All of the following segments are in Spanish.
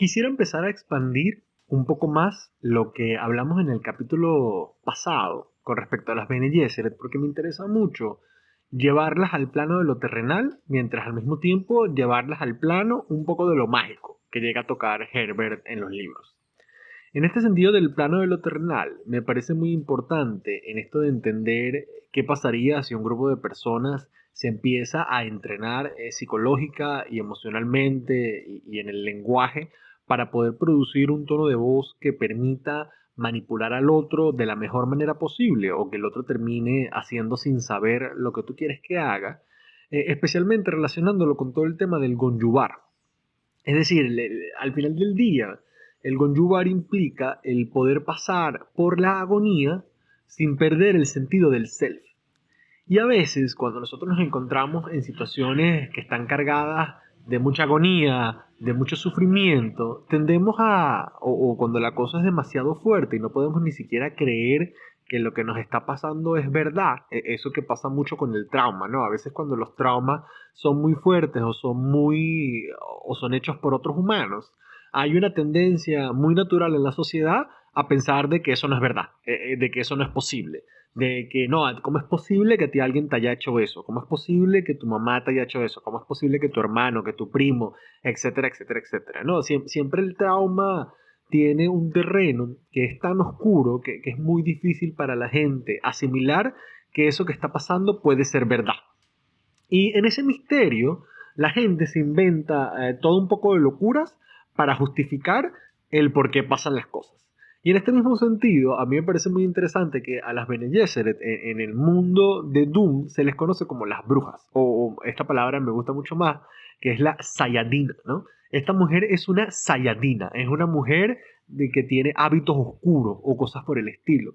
Quisiera empezar a expandir un poco más lo que hablamos en el capítulo pasado con respecto a las Bene Gesserit, porque me interesa mucho llevarlas al plano de lo terrenal, mientras al mismo tiempo llevarlas al plano un poco de lo mágico que llega a tocar Herbert en los libros. En este sentido del plano de lo terrenal, me parece muy importante en esto de entender qué pasaría si un grupo de personas se empieza a entrenar psicológica y emocionalmente y en el lenguaje para poder producir un tono de voz que permita manipular al otro de la mejor manera posible o que el otro termine haciendo sin saber lo que tú quieres que haga, especialmente relacionándolo con todo el tema del gonjubar. Es decir, al final del día, el Gonjubar implica el poder pasar por la agonía sin perder el sentido del self. Y a veces, cuando nosotros nos encontramos en situaciones que están cargadas de mucha agonía, de mucho sufrimiento, tendemos o cuando la cosa es demasiado fuerte y no podemos ni siquiera creer que lo que nos está pasando es verdad, eso que pasa mucho con el trauma, ¿no? A veces cuando los traumas son muy fuertes o son hechos por otros humanos, hay una tendencia muy natural en la sociedad a pensar de que eso no es verdad, de que eso no es posible, de que no, ¿cómo es posible que a ti alguien te haya hecho eso? ¿Cómo es posible que tu mamá te haya hecho eso? ¿Cómo es posible que tu hermano, que tu primo, etcétera, etcétera, etcétera? No, siempre el trauma tiene un terreno que es tan oscuro que es muy difícil para la gente asimilar que eso que está pasando puede ser verdad. Y en ese misterio, la gente se inventa todo un poco de locuras para justificar el por qué pasan las cosas. Y en este mismo sentido, a mí me parece muy interesante que a las Bene Gesserit en el mundo de Doom se les conoce como las brujas, o esta palabra me gusta mucho más, que es la Sayadina, ¿no? Esta mujer es una Sayadina, es una mujer que tiene hábitos oscuros o cosas por el estilo.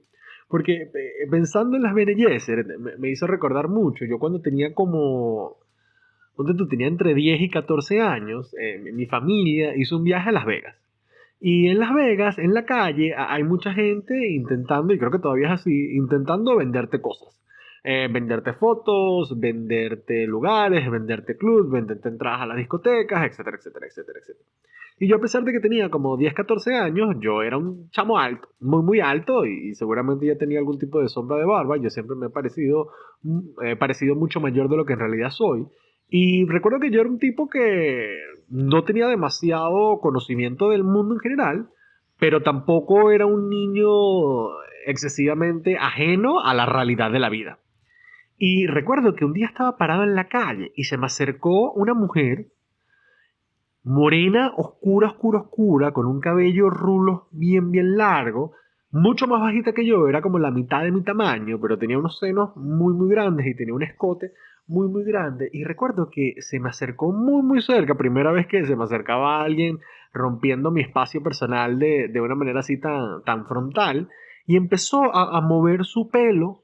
Porque pensando en las Bene Gesserit, me hizo recordar mucho. Yo cuando tenía cuando tú tenía entre 10 y 14 años, mi familia hizo un viaje a Las Vegas. Y en Las Vegas, en la calle, hay mucha gente intentando, y creo que todavía es así, intentando venderte cosas. Venderte fotos, venderte lugares, venderte clubs, venderte entradas a las discotecas, etcétera, etcétera, etcétera, etcétera. Y yo a pesar de que tenía como 10 14 años, yo era un chamo alto, muy, muy alto, y seguramente ya tenía algún tipo de sombra de barba. Yo siempre me he parecido mucho mayor de lo que en realidad soy. Y recuerdo que yo era un tipo que no tenía demasiado conocimiento del mundo en general, pero tampoco era un niño excesivamente ajeno a la realidad de la vida. Y recuerdo que un día estaba parado en la calle y se me acercó una mujer morena, oscura, oscura, oscura, con un cabello rulo bien, bien largo, mucho más bajita que yo, era como la mitad de mi tamaño, pero tenía unos senos muy, muy grandes y tenía un escote muy, muy grande. Y recuerdo que se me acercó muy, muy cerca, primera vez que se me acercaba a alguien rompiendo mi espacio personal de una manera así tan frontal, y empezó a mover su pelo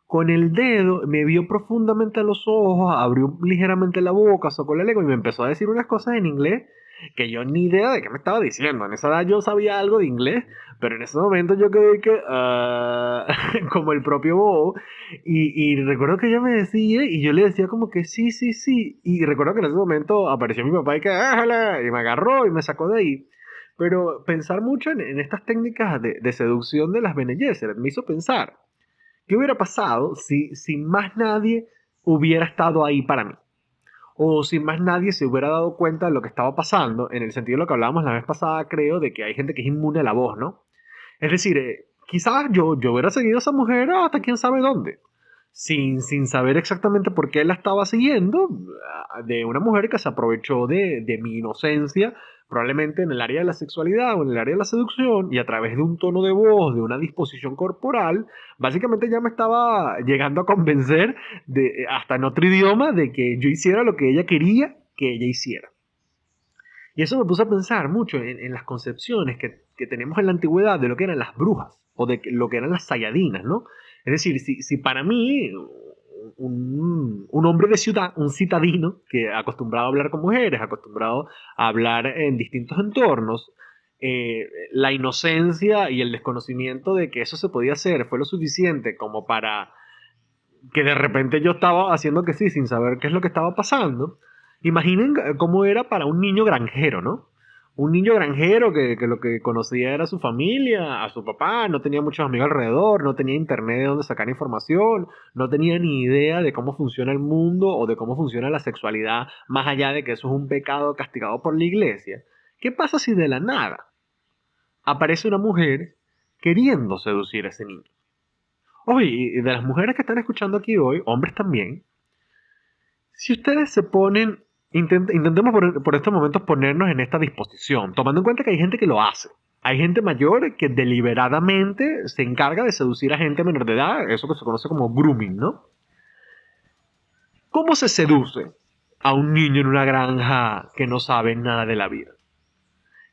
con el dedo, me vio profundamente a los ojos, abrió ligeramente la boca, sacó la lengua y me empezó a decir unas cosas en inglés que yo ni idea de qué me estaba diciendo. En esa edad yo sabía algo de inglés, pero en ese momento yo quedé como el propio bobo. Y recuerdo que ella me decía y yo le decía como que sí, sí, sí. Y recuerdo que en ese momento apareció mi papá y que ¡ájala! Y me agarró y me sacó de ahí. Pero pensar mucho en estas técnicas de seducción de las Bene Gesserit me hizo pensar. ¿Qué hubiera pasado si más nadie hubiera estado ahí para mí? O si más nadie se hubiera dado cuenta de lo que estaba pasando, en el sentido de lo que hablábamos la vez pasada, creo, de que hay gente que es inmune a la voz, ¿no? Es decir, quizás yo hubiera seguido a esa mujer hasta quién sabe dónde, sin saber exactamente por qué la estaba siguiendo, de una mujer que se aprovechó de mi inocencia, probablemente en el área de la sexualidad o en el área de la seducción, y a través de un tono de voz, de una disposición corporal, básicamente ya me estaba llegando a convencer, hasta en otro idioma, de que yo hiciera lo que ella quería que ella hiciera. Y eso me puso a pensar mucho en las concepciones que tenemos en la antigüedad de lo que eran las brujas o de lo que eran las sayadinas, ¿no? Es decir, si para mí un hombre de ciudad, un citadino, que acostumbrado a hablar con mujeres, acostumbrado a hablar en distintos entornos, la inocencia y el desconocimiento de que eso se podía hacer fue lo suficiente como para que de repente yo estaba haciendo que sí, sin saber qué es lo que estaba pasando. Imaginen cómo era para un niño granjero, ¿no? Un niño granjero que lo que conocía era su familia, a su papá, no tenía muchos amigos alrededor, no tenía internet de donde sacar información, no tenía ni idea de cómo funciona el mundo o de cómo funciona la sexualidad, más allá de que eso es un pecado castigado por la iglesia. ¿Qué pasa si de la nada aparece una mujer queriendo seducir a ese niño? Oye, y de las mujeres que están escuchando aquí hoy, hombres también, si ustedes se ponen, intentemos por estos momentos ponernos en esta disposición, tomando en cuenta que hay gente que lo hace. Hay gente mayor que deliberadamente se encarga de seducir a gente menor de edad, eso que se conoce como grooming, ¿no? ¿Cómo se seduce a un niño en una granja que no sabe nada de la vida?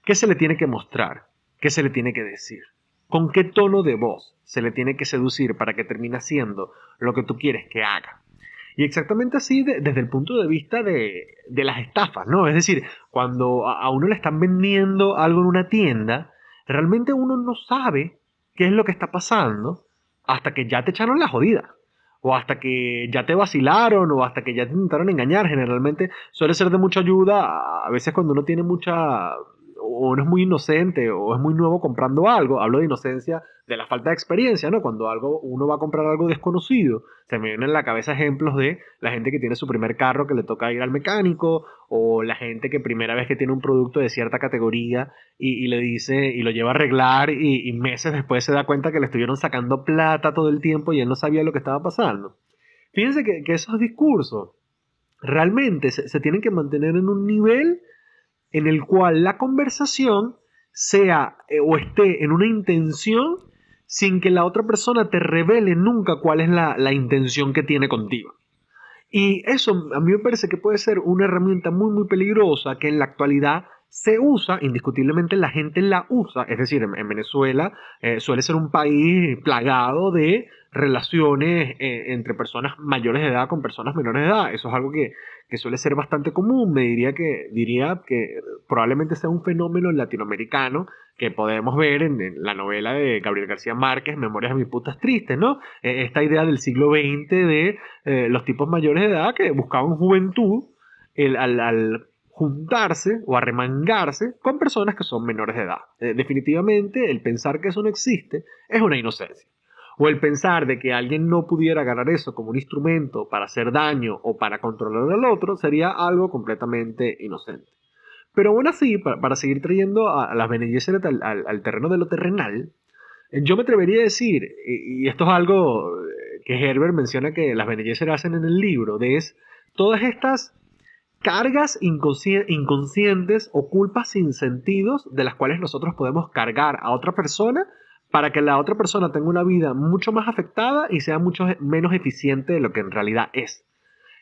¿Qué se le tiene que mostrar? ¿Qué se le tiene que decir? ¿Con qué tono de voz se le tiene que seducir para que termine haciendo lo que tú quieres que haga? Y exactamente así desde el punto de vista de las estafas, ¿no? Es decir, cuando a uno le están vendiendo algo en una tienda, realmente uno no sabe qué es lo que está pasando hasta que ya te echaron la jodida. O hasta que ya te vacilaron, o hasta que ya te intentaron engañar. Generalmente suele ser de mucha ayuda, a veces cuando uno tiene mucha, o uno es muy inocente, o es muy nuevo comprando algo. Hablo de inocencia de la falta de experiencia, ¿no? Cuando uno va a comprar algo desconocido, se me vienen a la cabeza ejemplos de la gente que tiene su primer carro que le toca ir al mecánico, o la gente que primera vez que tiene un producto de cierta categoría y le dice, y lo lleva a arreglar y meses después se da cuenta que le estuvieron sacando plata todo el tiempo y él no sabía lo que estaba pasando. Fíjense que esos discursos realmente se tienen que mantener en un nivel en el cual la conversación sea o esté en una intención sin que la otra persona te revele nunca cuál es la intención que tiene contigo. Y eso a mí me parece que puede ser una herramienta muy peligrosa que en la actualidad se usa, indiscutiblemente la gente la usa, es decir, en Venezuela suele ser un país plagado de relaciones entre personas mayores de edad con personas menores de edad. Eso es algo que suele ser bastante común. Diría que probablemente sea un fenómeno latinoamericano que podemos ver en la novela de Gabriel García Márquez, Memorias de mis putas tristes, ¿no? Esta idea del siglo XX de los tipos mayores de edad que buscaban juventud al juntarse o arremangarse con personas que son menores de edad. Definitivamente, el pensar que eso no existe es una inocencia. O el pensar de que alguien no pudiera agarrar eso como un instrumento para hacer daño o para controlar al otro sería algo completamente inocente. Pero aún así, para seguir trayendo a las Bene Gesserit al terreno de lo terrenal, yo me atrevería a decir, y esto es algo que Herbert menciona que las Bene Gesserit hacen en el libro, es todas estas cargas inconscientes o culpas sin sentidos de las cuales nosotros podemos cargar a otra persona para que la otra persona tenga una vida mucho más afectada y sea mucho menos eficiente de lo que en realidad es.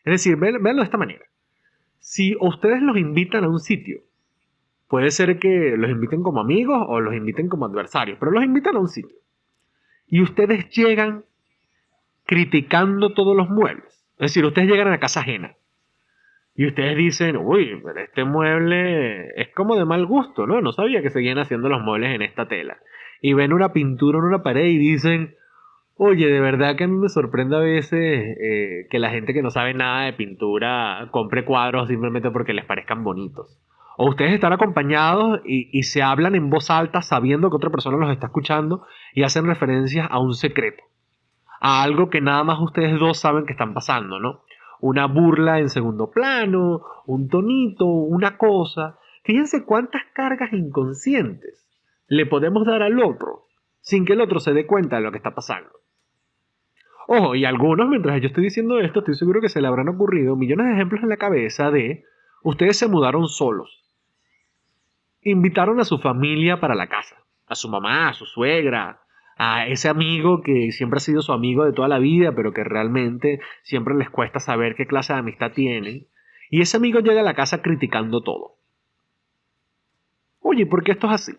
Es decir, véanlo de esta manera. Si ustedes los invitan a un sitio, puede ser que los inviten como amigos o los inviten como adversarios, pero los invitan a un sitio. Y ustedes llegan criticando todos los muebles. Es decir, ustedes llegan a la casa ajena. Y ustedes dicen, uy, pero este mueble es como de mal gusto, ¿no? No sabía que seguían haciendo los muebles en esta tela. Y ven una pintura en una pared y dicen, oye, de verdad que a mí me sorprende a veces que la gente que no sabe nada de pintura compre cuadros simplemente porque les parezcan bonitos. O ustedes están acompañados y se hablan en voz alta sabiendo que otra persona los está escuchando y hacen referencias a un secreto, a algo que nada más ustedes dos saben que están pasando, ¿no? Una burla en segundo plano, un tonito, una cosa. Fíjense cuántas cargas inconscientes le podemos dar al otro sin que el otro se dé cuenta de lo que está pasando. Ojo, y algunos, mientras yo estoy diciendo esto, estoy seguro que se le habrán ocurrido millones de ejemplos en la cabeza de ustedes se mudaron solos, invitaron a su familia para la casa, a su mamá, a su suegra, a ese amigo que siempre ha sido su amigo de toda la vida, pero que realmente siempre les cuesta saber qué clase de amistad tienen, y ese amigo llega a la casa criticando todo. Oye, ¿por qué esto es así?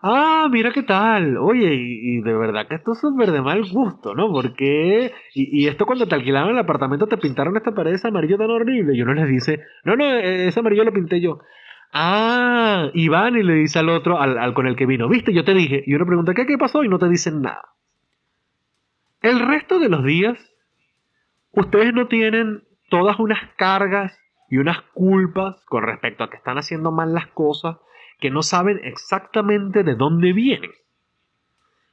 Ah, mira qué tal. Oye, y de verdad que esto es súper de mal gusto, ¿no? Porque, y esto cuando te alquilaron el apartamento te pintaron esta pared de amarillo tan horrible. Y uno les dice, no, ese amarillo lo pinté yo. Ah, y van y le dice al otro, al con el que vino, viste, yo te dije. Y uno pregunta, ¿qué pasó? Y no te dicen nada. El resto de los días, ustedes no tienen todas unas cargas y unas culpas con respecto a que están haciendo mal las cosas que no saben exactamente de dónde vienen.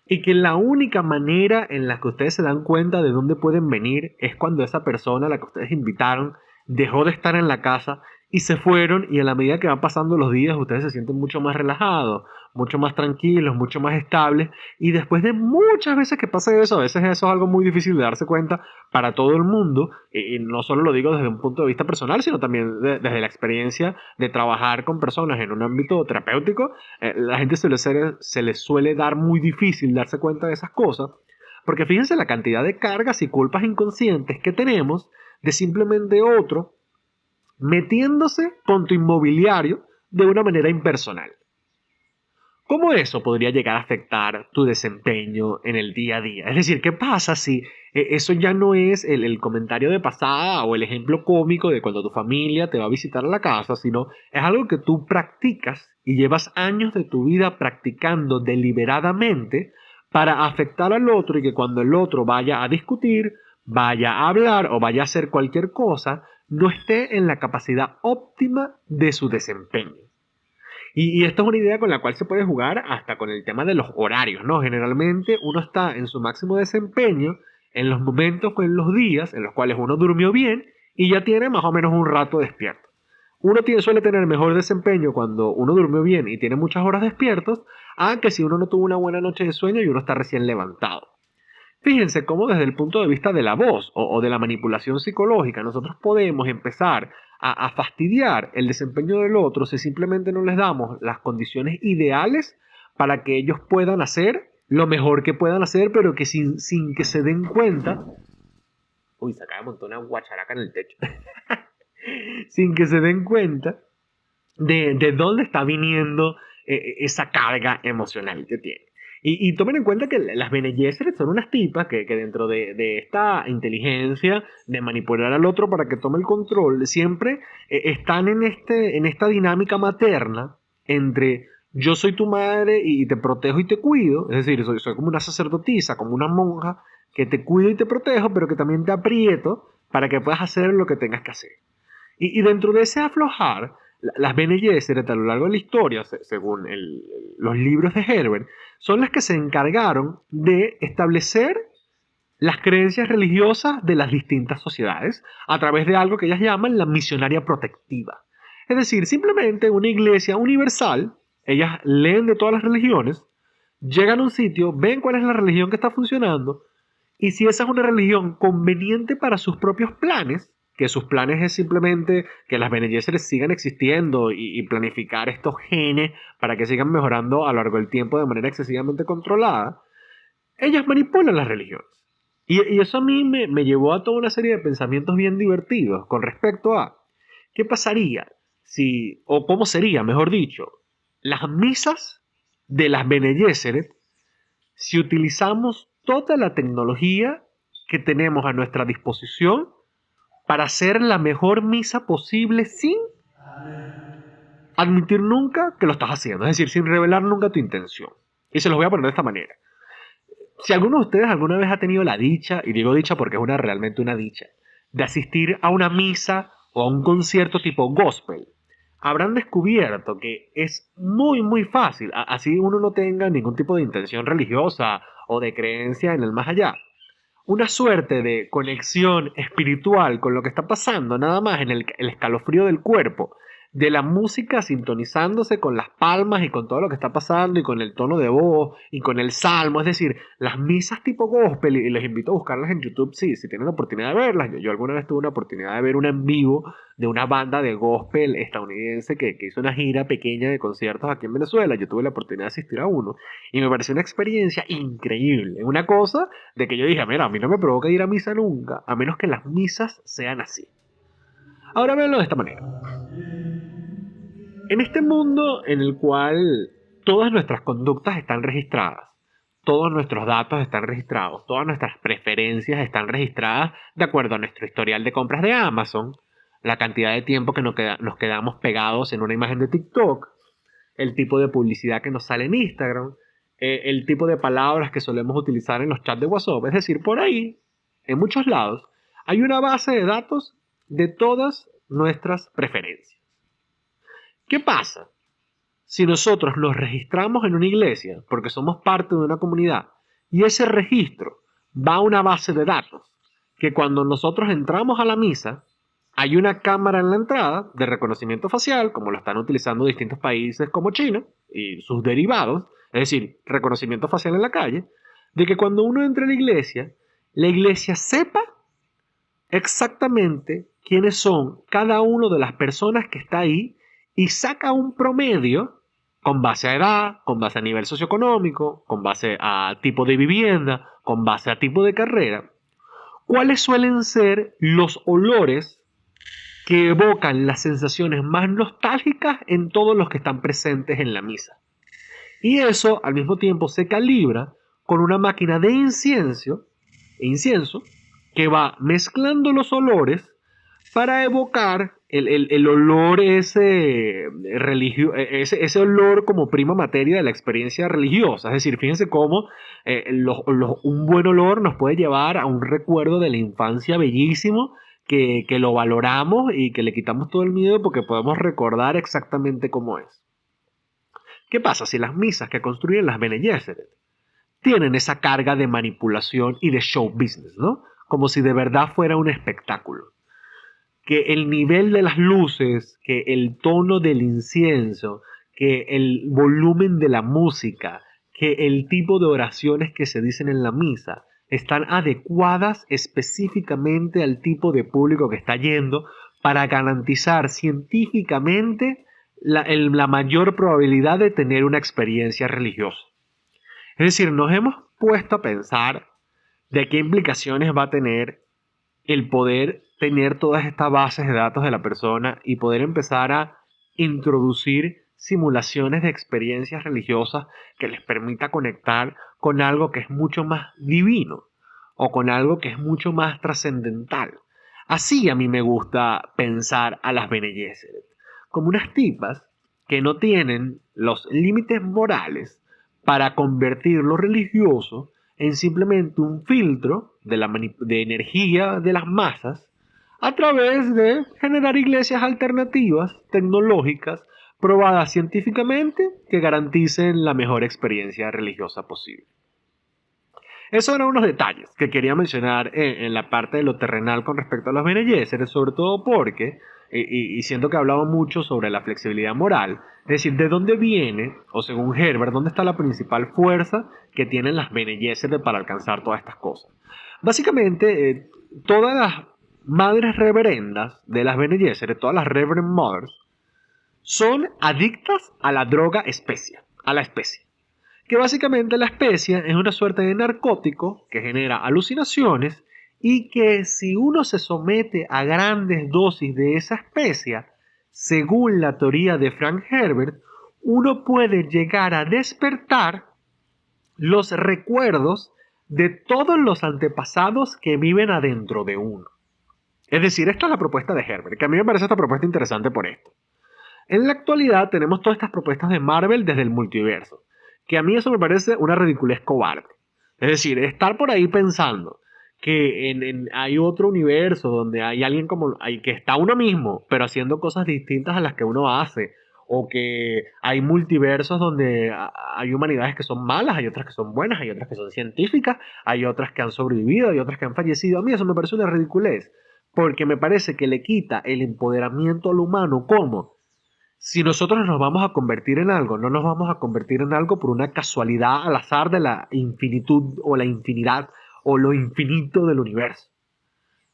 Y que la única manera en la que ustedes se dan cuenta de dónde pueden venir es cuando esa persona a la que ustedes invitaron dejó de estar en la casa y se fueron, y a la medida que van pasando los días ustedes se sienten mucho más relajados, mucho más tranquilos, mucho más estables, y después de muchas veces que pasa eso, a veces eso es algo muy difícil de darse cuenta para todo el mundo, y no solo lo digo desde un punto de vista personal, sino también desde la experiencia de trabajar con personas en un ámbito terapéutico. La gente se les suele dar muy difícil darse cuenta de esas cosas, porque fíjense la cantidad de cargas y culpas inconscientes que tenemos de simplemente otro metiéndose con tu inmobiliario de una manera impersonal. ¿Cómo eso podría llegar a afectar tu desempeño en el día a día? Es decir, ¿qué pasa si eso ya no es el comentario de pasada o el ejemplo cómico de cuando tu familia te va a visitar a la casa, sino es algo que tú practicas y llevas años de tu vida practicando deliberadamente para afectar al otro, y que cuando el otro vaya a discutir, vaya a hablar o vaya a hacer cualquier cosa, no esté en la capacidad óptima de su desempeño? Y esto es una idea con la cual se puede jugar hasta con el tema de los horarios, ¿no? Generalmente uno está en su máximo desempeño en los momentos o en los días en los cuales uno durmió bien y ya tiene más o menos un rato despierto. Suele tener mejor desempeño cuando uno durmió bien y tiene muchas horas despiertos, a que si uno no tuvo una buena noche de sueño y uno está recién levantado. Fíjense cómo desde el punto de vista de la voz o de la manipulación psicológica nosotros podemos empezar a fastidiar el desempeño del otro si simplemente no les damos las condiciones ideales para que ellos puedan hacer lo mejor que puedan hacer, pero que sin que se den cuenta. Uy, se acaba de montar una guacharaca en el techo. Sin que se den cuenta de dónde está viniendo esa carga emocional que tiene. Y tomen en cuenta que las Bene Gesserit son unas tipas que dentro de esta inteligencia de manipular al otro para que tome el control, siempre están en esta dinámica materna entre yo soy tu madre y te protejo y te cuido, es decir, soy como una sacerdotisa, como una monja que te cuido y te protejo, pero que también te aprieto para que puedas hacer lo que tengas que hacer. Y dentro de ese aflojar, las Bene Gesserit a lo largo de la historia, según los libros de Herbert, son las que se encargaron de establecer las creencias religiosas de las distintas sociedades a través de algo que ellas llaman la misionaria protectiva. Es decir, simplemente una iglesia universal. Ellas leen de todas las religiones, llegan a un sitio, ven cuál es la religión que está funcionando, y si esa es una religión conveniente para sus propios planes, que sus planes es simplemente que las Bene Gesserit sigan existiendo y planificar estos genes para que sigan mejorando a lo largo del tiempo de manera excesivamente controlada, ellas manipulan las religiones. Y eso a mí me llevó a toda una serie de pensamientos bien divertidos con respecto a qué pasaría si, o cómo sería, mejor dicho, las misas de las Bene Gesserit si utilizamos toda la tecnología que tenemos a nuestra disposición para hacer la mejor misa posible sin admitir nunca que lo estás haciendo, es decir, sin revelar nunca tu intención. Y se los voy a poner de esta manera. Si alguno de ustedes alguna vez ha tenido la dicha, y digo dicha porque es realmente una dicha, de asistir a una misa o a un concierto tipo gospel, habrán descubierto que es muy fácil, así uno no tenga ningún tipo de intención religiosa o de creencia en el más allá, una suerte de conexión espiritual con lo que está pasando, nada más en el escalofrío del cuerpo, de la música sintonizándose con las palmas y con todo lo que está pasando y con el tono de voz y con el salmo, es decir, las misas tipo gospel, y les invito a buscarlas en YouTube si tienen la oportunidad de verlas. Yo alguna vez tuve una oportunidad de ver una en vivo de una banda de gospel estadounidense que hizo una gira pequeña de conciertos aquí en Venezuela. Yo tuve la oportunidad de asistir a uno y me pareció una experiencia increíble, una cosa de que yo dije, mira, a mí no me provoca ir a misa nunca, a menos que las misas sean así. Ahora véanlo de esta manera. En este mundo en el cual todas nuestras conductas están registradas, todos nuestros datos están registrados, todas nuestras preferencias están registradas de acuerdo a nuestro historial de compras de Amazon, la cantidad de tiempo que nos quedamos pegados en una imagen de TikTok, el tipo de publicidad que nos sale en Instagram, el tipo de palabras que solemos utilizar en los chats de WhatsApp. Es decir, por ahí, en muchos lados, hay una base de datos de todas nuestras preferencias. ¿Qué pasa si nosotros nos registramos en una iglesia porque somos parte de una comunidad y ese registro va a una base de datos que cuando nosotros entramos a la misa hay una cámara en la entrada de reconocimiento facial, como lo están utilizando distintos países como China y sus derivados, es decir, reconocimiento facial en la calle, de que cuando uno entra a la iglesia sepa exactamente quiénes son cada una de las personas que está ahí y saca un promedio con base a edad, con base a nivel socioeconómico, con base a tipo de vivienda, con base a tipo de carrera, cuáles suelen ser los olores que evocan las sensaciones más nostálgicas en todos los que están presentes en la misa. Y eso al mismo tiempo se calibra con una máquina de incienso que va mezclando los olores para evocar el olor ese olor como prima materia de la experiencia religiosa. Es decir, fíjense cómo un buen olor nos puede llevar a un recuerdo de la infancia bellísimo que lo valoramos y que le quitamos todo el miedo porque podemos recordar exactamente cómo es. ¿Qué pasa si las misas que construyen las Bene Gesserit tienen esa carga de manipulación y de show business, ¿no? Como si de verdad fuera un espectáculo? Que el nivel de las luces, que el tono del incienso, que el volumen de la música, que el tipo de oraciones que se dicen en la misa están adecuadas específicamente al tipo de público que está yendo para garantizar científicamente la mayor probabilidad de tener una experiencia religiosa. Es decir, nos hemos puesto a pensar de qué implicaciones va a tener el poder tener todas estas bases de datos de la persona y poder empezar a introducir simulaciones de experiencias religiosas que les permita conectar con algo que es mucho más divino o con algo que es mucho más trascendental. Así a mí me gusta pensar a las Bene Gesserit, como unas tipas que no tienen los límites morales para convertir lo religioso en simplemente un filtro de energía de las masas a través de generar iglesias alternativas, tecnológicas, probadas científicamente, que garanticen la mejor experiencia religiosa posible. Esos eran unos detalles que quería mencionar en la parte de lo terrenal con respecto a los Bene Gesserit, sobre todo porque, y siento que he hablado mucho sobre la flexibilidad moral, es decir, de dónde viene, o según Herbert, dónde está la principal fuerza que tienen las Bene Gesserit para alcanzar todas estas cosas. Básicamente, todas las madres reverendas de las Bene Gesserit, todas las Reverend Mothers, son adictas a la droga especia, a la especia. Que básicamente la especia es una suerte de narcótico que genera alucinaciones y que si uno se somete a grandes dosis de esa especia, según la teoría de Frank Herbert, uno puede llegar a despertar los recuerdos de todos los antepasados que viven adentro de uno. Es decir, esta es la propuesta de Herbert, que a mí me parece esta propuesta interesante por esto. En la actualidad tenemos todas estas propuestas de Marvel desde el multiverso, que a mí eso me parece una ridiculez cobarde. Es decir, estar por ahí pensando que hay otro universo donde hay alguien que está uno mismo, pero haciendo cosas distintas a las que uno hace, o que hay multiversos donde hay humanidades que son malas, hay otras que son buenas, hay otras que son científicas, hay otras que han sobrevivido, hay otras que han fallecido. A mí eso me parece una ridiculez, porque me parece que le quita el empoderamiento al humano. ¿Cómo? Si nosotros nos vamos a convertir en algo, no nos vamos a convertir en algo por una casualidad al azar de la infinitud o la infinidad o lo infinito del universo,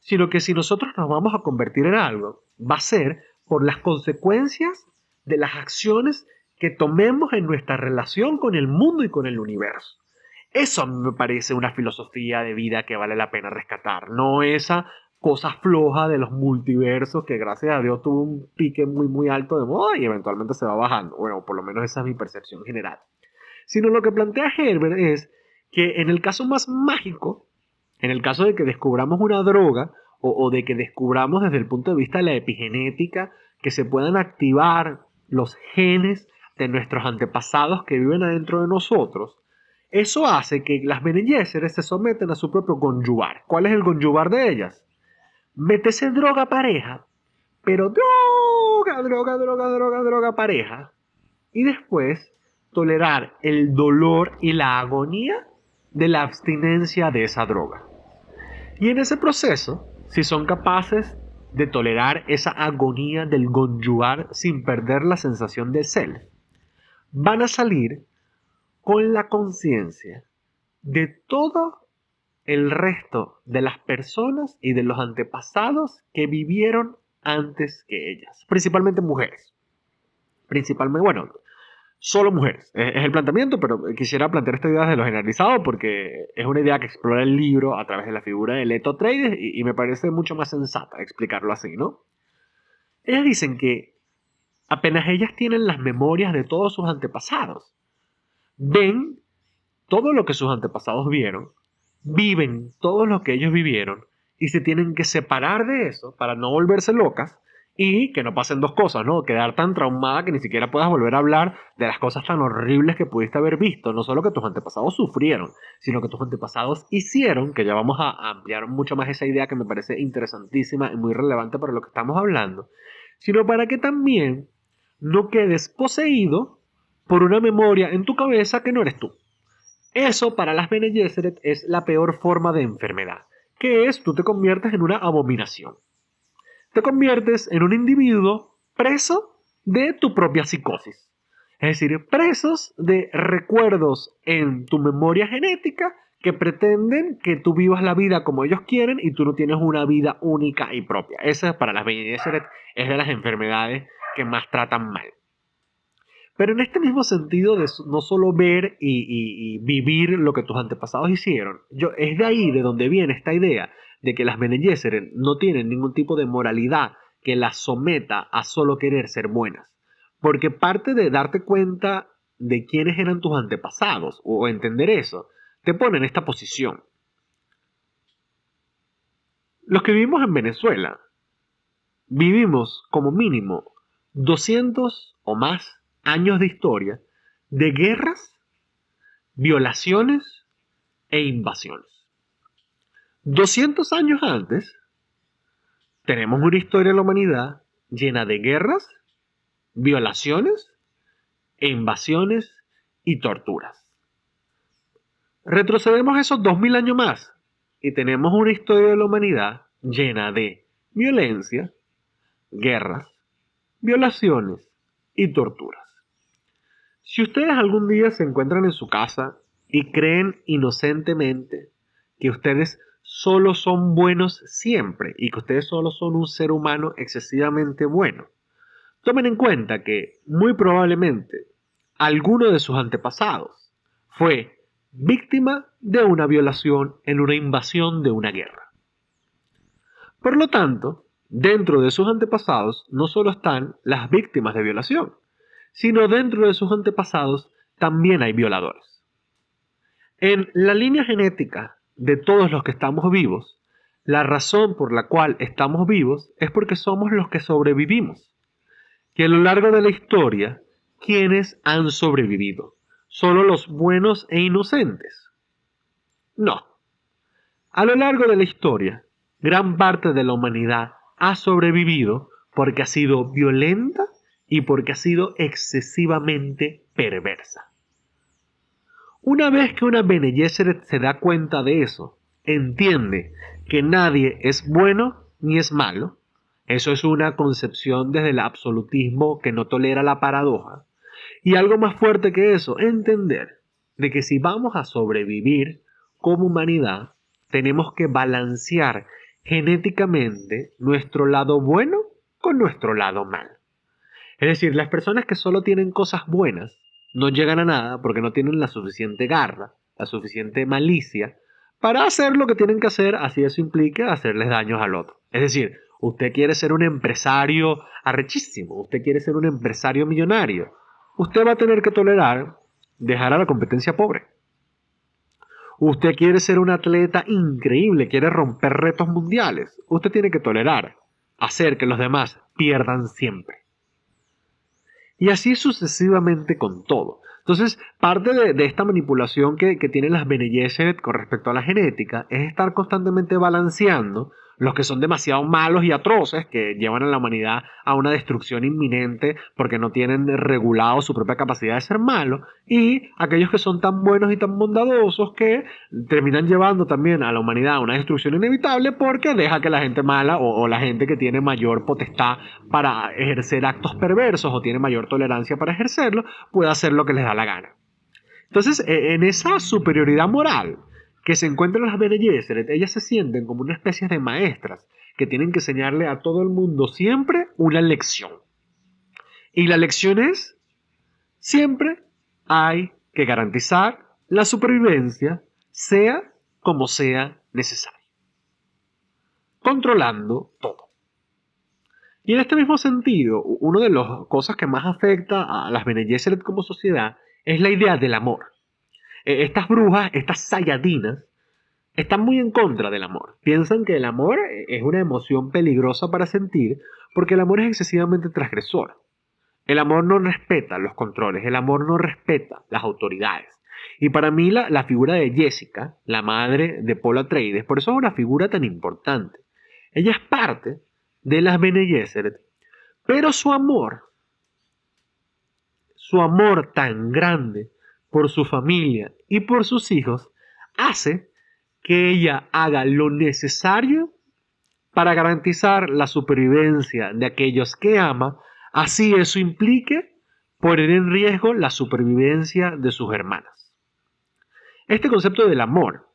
sino que si nosotros nos vamos a convertir en algo, va a ser por las consecuencias de las acciones que tomemos en nuestra relación con el mundo y con el universo. Eso a mí me parece una filosofía de vida que vale la pena rescatar, no esa cosa floja de los multiversos que gracias a Dios tuvo un pique muy muy alto de moda y eventualmente se va bajando. Bueno, por lo menos esa es mi percepción general. Sino lo que plantea Herbert es que en el caso más mágico, en el caso de que descubramos una droga o de que descubramos desde el punto de vista de la epigenética que se puedan activar los genes de nuestros antepasados que viven adentro de nosotros, eso hace que las Bene Gesserit se someten a su propio conyugar. ¿Cuál es el conyugar de ellas? Métese droga pareja pero droga pareja. Y después tolerar el dolor y la agonía de la abstinencia de esa droga. Y en ese proceso, si son capaces de tolerar esa agonía del conyugar sin perder la sensación de self, van a salir con la conciencia de todo el resto de las personas y de los antepasados que vivieron antes que ellas, principalmente mujeres. Principalmente, bueno, solo mujeres. Es el planteamiento, pero quisiera plantear esta idea desde lo generalizado porque es una idea que explora el libro a través de la figura de Leto Atreides y me parece mucho más sensata explicarlo así, ¿no? Ellas dicen que apenas ellas tienen las memorias de todos sus antepasados, ven todo lo que sus antepasados vieron, viven todo lo que ellos vivieron y se tienen que separar de eso para no volverse locas y que no pasen dos cosas, ¿no? Quedar tan traumada que ni siquiera puedas volver a hablar de las cosas tan horribles que pudiste haber visto. No solo que tus antepasados sufrieron, sino que tus antepasados hicieron, que ya vamos a ampliar mucho más esa idea que me parece interesantísima y muy relevante para lo que estamos hablando, sino para que también no quedes poseído por una memoria en tu cabeza que no eres tú. Eso para las Bene Gesserit es la peor forma de enfermedad, que es tú te conviertes en una abominación. Te conviertes en un individuo preso de tu propia psicosis. Es decir, presos de recuerdos en tu memoria genética que pretenden que tú vivas la vida como ellos quieren y tú no tienes una vida única y propia. Esa para las Bene Gesserit es de las enfermedades que más tratan mal. Pero en este mismo sentido de no solo ver y vivir lo que tus antepasados hicieron, es de ahí de donde viene esta idea de que las Bene Gesserit no tienen ningún tipo de moralidad que las someta a solo querer ser buenas. Porque parte de darte cuenta de quiénes eran tus antepasados o entender eso, te pone en esta posición. Los que vivimos en Venezuela, vivimos como mínimo 200 o más años de historia de guerras, violaciones e invasiones. 200 años antes, tenemos una historia de la humanidad llena de guerras, violaciones e invasiones y torturas. Retrocedemos esos 2000 años más y tenemos una historia de la humanidad llena de violencia, guerras, violaciones y torturas. Si ustedes algún día se encuentran en su casa y creen inocentemente que ustedes solo son buenos siempre y que ustedes solo son un ser humano excesivamente bueno, tomen en cuenta que muy probablemente alguno de sus antepasados fue víctima de una violación en una invasión de una guerra. Por lo tanto, dentro de sus antepasados no solo están las víctimas de violación, sino dentro de sus antepasados también hay violadores. En la línea genética de todos los que estamos vivos, la razón por la cual estamos vivos es porque somos los que sobrevivimos. Que a lo largo de la historia, ¿quiénes han sobrevivido? ¿Solo los buenos e inocentes? No. A lo largo de la historia, gran parte de la humanidad ha sobrevivido porque ha sido violenta y porque ha sido excesivamente perversa. Una vez que una Bene Gesserit se da cuenta de eso, entiende que nadie es bueno ni es malo. Eso es una concepción desde el absolutismo que no tolera la paradoja. Y algo más fuerte que eso, entender de que si vamos a sobrevivir como humanidad, tenemos que balancear genéticamente nuestro lado bueno con nuestro lado malo. Es decir, las personas que solo tienen cosas buenas no llegan a nada porque no tienen la suficiente garra, la suficiente malicia para hacer lo que tienen que hacer, así eso implica hacerles daños al otro. Es decir, usted quiere ser un empresario arrechísimo, usted quiere ser un empresario millonario, usted va a tener que tolerar dejar a la competencia pobre. Usted quiere ser un atleta increíble, quiere romper retos mundiales, usted tiene que tolerar hacer que los demás pierdan siempre. Y así sucesivamente con todo. Entonces, parte de esta manipulación que tienen las Bene Gesserit con respecto a la genética es estar constantemente balanceando los que son demasiado malos y atroces, que llevan a la humanidad a una destrucción inminente porque no tienen regulado su propia capacidad de ser malos, y aquellos que son tan buenos y tan bondadosos que terminan llevando también a la humanidad a una destrucción inevitable porque deja que la gente mala o la gente que tiene mayor potestad para ejercer actos perversos o tiene mayor tolerancia para ejercerlo, pueda hacer lo que les da la gana. Entonces, en esa superioridad moral que se encuentran las Bene Gesserit, ellas se sienten como una especie de maestras que tienen que enseñarle a todo el mundo siempre una lección. Y la lección es, siempre hay que garantizar la supervivencia, sea como sea necesario, controlando todo. Y en este mismo sentido, una de las cosas que más afecta a las Bene Gesserit como sociedad es la idea del amor. Estas brujas, estas sayadinas, están muy en contra del amor. Piensan que el amor es una emoción peligrosa para sentir porque el amor es excesivamente transgresor. El amor no respeta los controles, el amor no respeta las autoridades. Y para mí la figura de Jessica, la madre de Paul Atreides, por eso es una figura tan importante. Ella es parte de las Bene Gesserit, pero su amor tan grande por su familia y por sus hijos, hace que ella haga lo necesario para garantizar la supervivencia de aquellos que ama, así eso implique poner en riesgo la supervivencia de sus hermanas. Este concepto del amor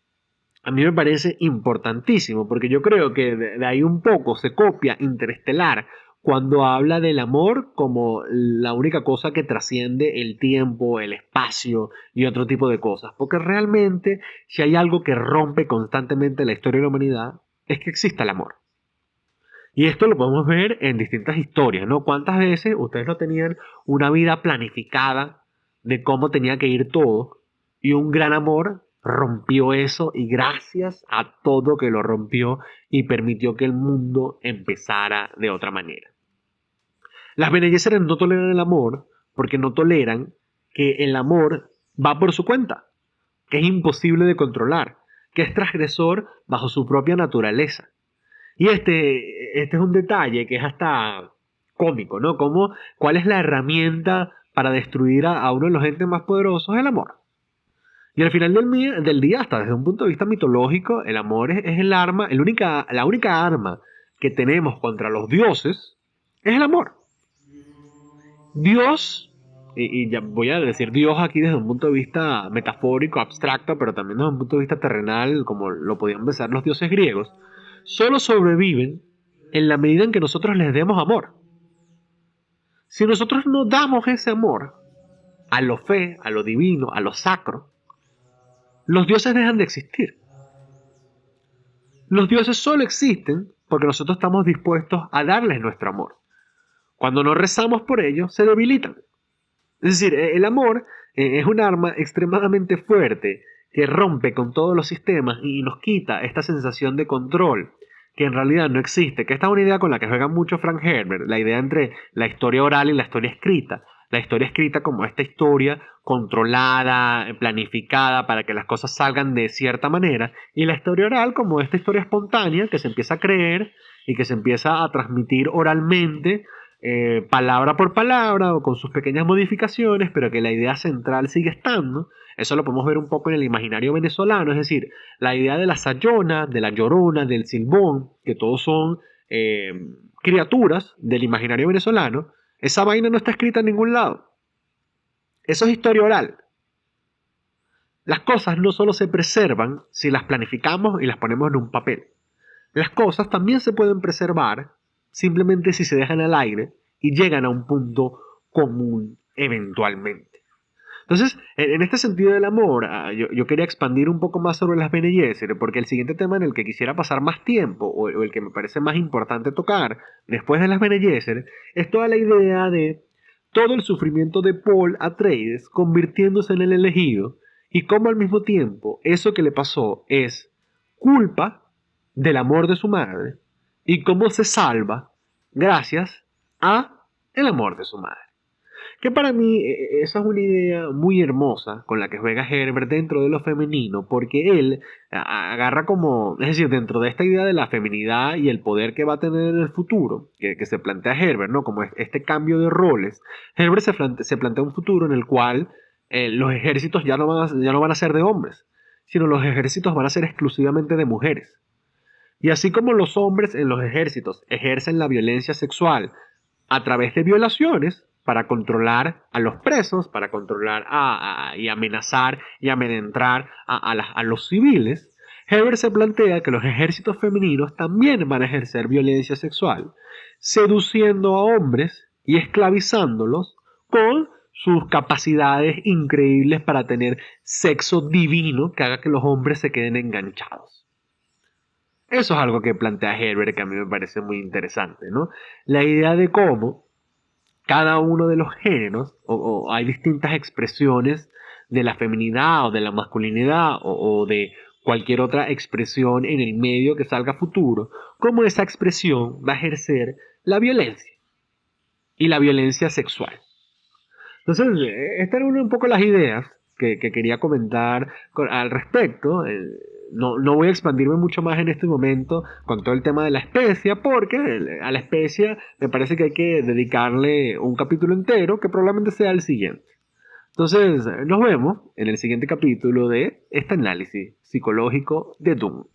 a mí me parece importantísimo porque yo creo que de ahí un poco se copia Interestelar cuando habla del amor como la única cosa que trasciende el tiempo, el espacio y otro tipo de cosas. Porque realmente si hay algo que rompe constantemente la historia de la humanidad es que exista el amor. Y esto lo podemos ver en distintas historias, ¿no? ¿Cuántas veces ustedes no tenían una vida planificada de cómo tenía que ir todo y un gran amor rompió eso y gracias a todo que lo rompió y permitió que el mundo empezara de otra manera? Las Bene Gesserit no toleran el amor porque no toleran que el amor va por su cuenta, que es imposible de controlar, que es transgresor bajo su propia naturaleza. Y este es un detalle que es hasta cómico, ¿no? ¿Cuál es la herramienta para destruir a uno de los entes más poderosos? El amor. Y al final del día, hasta desde un punto de vista mitológico, el amor es el arma, la única arma que tenemos contra los dioses es el amor. Dios, y ya voy a decir Dios aquí desde un punto de vista metafórico, abstracto, pero también desde un punto de vista terrenal, como lo podían pensar los dioses griegos, solo sobreviven en la medida en que nosotros les demos amor. Si nosotros no damos ese amor a lo fe, a lo divino, a lo sacro, los dioses dejan de existir. Los dioses solo existen porque nosotros estamos dispuestos a darles nuestro amor. Cuando no rezamos por ellos, se debilitan. Es decir, el amor es un arma extremadamente fuerte que rompe con todos los sistemas y nos quita esta sensación de control que en realidad no existe, que esta es una idea con la que juega mucho Frank Herbert, la idea entre la historia oral y la historia escrita. La historia escrita como esta historia controlada, planificada para que las cosas salgan de cierta manera, y la historia oral como esta historia espontánea que se empieza a creer y que se empieza a transmitir oralmente, palabra por palabra o con sus pequeñas modificaciones, pero que la idea central sigue estando. Eso lo podemos ver un poco en el imaginario venezolano, es decir, la idea de la sayona, de la llorona, del silbón, que todos son criaturas del imaginario venezolano. Esa vaina no está escrita en ningún lado. Eso es historia oral. Las cosas no solo se preservan si las planificamos y las ponemos en un papel. Las cosas también se pueden preservar simplemente si se dejan al aire y llegan a un punto común eventualmente. Entonces, en este sentido del amor, yo quería expandir un poco más sobre las Bene Gesserit, porque el siguiente tema en el que quisiera pasar más tiempo, o el que me parece más importante tocar después de las Bene Gesserit, es toda la idea de todo el sufrimiento de Paul Atreides convirtiéndose en el elegido, y cómo al mismo tiempo eso que le pasó es culpa del amor de su madre, y cómo se salva gracias a el amor de su madre. Que para mí esa es una idea muy hermosa con la que juega Herbert dentro de lo femenino, porque él agarra como, es decir, dentro de esta idea de la feminidad y el poder que va a tener en el futuro, que se plantea Herbert, ¿no? Como este cambio de roles, Herbert se plantea un futuro en el cual los ejércitos ya no van a ser de hombres, sino los ejércitos van a ser exclusivamente de mujeres. Y así como los hombres en los ejércitos ejercen la violencia sexual a través de violaciones para controlar a los presos, para controlar y amenazar y amedrentar a los civiles, Heber se plantea que los ejércitos femeninos también van a ejercer violencia sexual, seduciendo a hombres y esclavizándolos con sus capacidades increíbles para tener sexo divino que haga que los hombres se queden enganchados. Eso es algo que plantea Herbert que a mí me parece muy interesante, ¿no? La idea de cómo cada uno de los géneros, o hay distintas expresiones de la feminidad o de la masculinidad o de cualquier otra expresión en el medio que salga futuro, cómo esa expresión va a ejercer la violencia y la violencia sexual. Entonces, estas eran un poco las ideas que quería comentar al respecto. No voy a expandirme mucho más en este momento con todo el tema de la especia, porque a la especia me parece que hay que dedicarle un capítulo entero, que probablemente sea el siguiente. Entonces, nos vemos en el siguiente capítulo de este análisis psicológico de Dune.